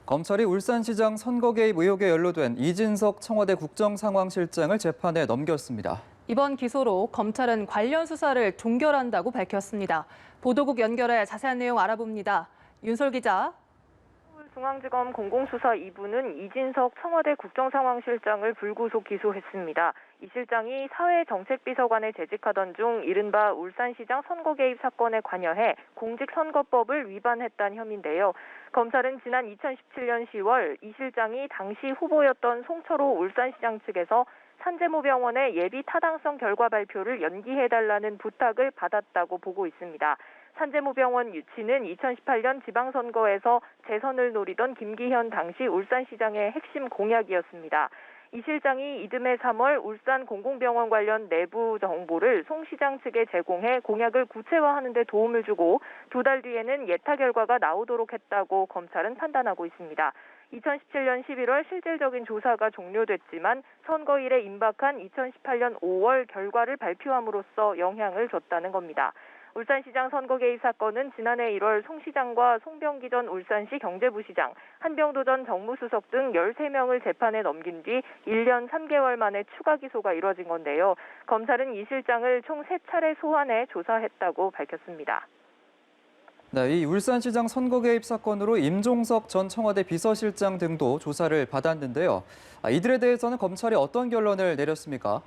검찰이 울산시장 선거 개입 의혹에 연루된 이진석 청와대 국정상황실장을 재판에 넘겼습니다. 이번 기소로 검찰은 관련 수사를 종결한다고 밝혔습니다. 보도국 연결해 자세한 내용 알아봅니다. 윤솔 기자. 서울중앙지검 공공수사 2부는 이진석 청와대 국정상황실장을 불구속 기소했습니다. 이 실장이 사회정책비서관에 재직하던 중 이른바 울산시장 선거 개입 사건에 관여해 공직선거법을 위반했다는 혐의인데요. 검찰은 지난 2017년 10월 이 실장이 당시 후보였던 송철호 울산시장 측에서 산재모병원의 예비 타당성 결과 발표를 연기해달라는 부탁을 받았다고 보고 있습니다. 산재모병원 유치는 2018년 지방선거에서 재선을 노리던 김기현 당시 울산시장의 핵심 공약이었습니다. 이 실장이 이듬해 3월 울산 공공병원 관련 내부 정보를 송 시장 측에 제공해 공약을 구체화하는 데 도움을 주고 2달 뒤에는 예타 결과가 나오도록 했다고 검찰은 판단하고 있습니다. 2017년 11월 실질적인 조사가 종료됐지만 선거일에 임박한 2018년 5월 결과를 발표함으로써 영향을 줬다는 겁니다. 울산시장 선거 개입 사건은 지난해 1월 송 시장과 송병기 전 울산시 경제부시장, 한병도 전 정무수석 등 13명을 재판에 넘긴 뒤 1년 3개월 만에 추가 기소가 이뤄진 건데요. 검찰은 이 실장을 총 3차례 소환해 조사했다고 밝혔습니다. 네, 이 울산시장 선거 개입 사건으로 임종석 전 청와대 비서실장 등도 조사를 받았는데요. 이들에 대해서는 검찰이 어떤 결론을 내렸습니까?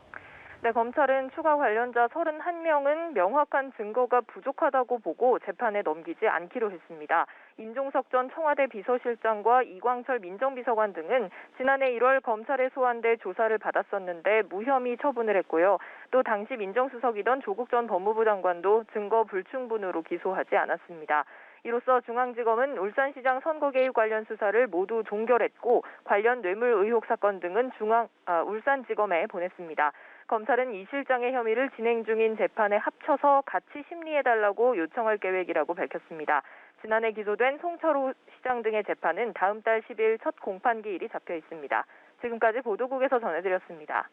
네, 검찰은 추가 관련자 31명은 명확한 증거가 부족하다고 보고 재판에 넘기지 않기로 했습니다. 임종석 전 청와대 비서실장과 이광철 민정비서관 등은 지난해 1월 검찰에 소환돼 조사를 받았었는데 무혐의 처분을 했고요. 또 당시 민정수석이던 조국 전 법무부 장관도 증거 불충분으로 기소하지 않았습니다. 이로써 중앙지검은 울산시장 선거 개입 관련 수사를 모두 종결했고 관련 뇌물 의혹 사건 등은 울산지검에 보냈습니다. 검찰은 이 실장의 혐의를 진행 중인 재판에 합쳐서 같이 심리해달라고 요청할 계획이라고 밝혔습니다. 지난해 기소된 송철호 시장 등의 재판은 다음 달 10일 첫 공판기일이 잡혀 있습니다. 지금까지 보도국에서 전해드렸습니다.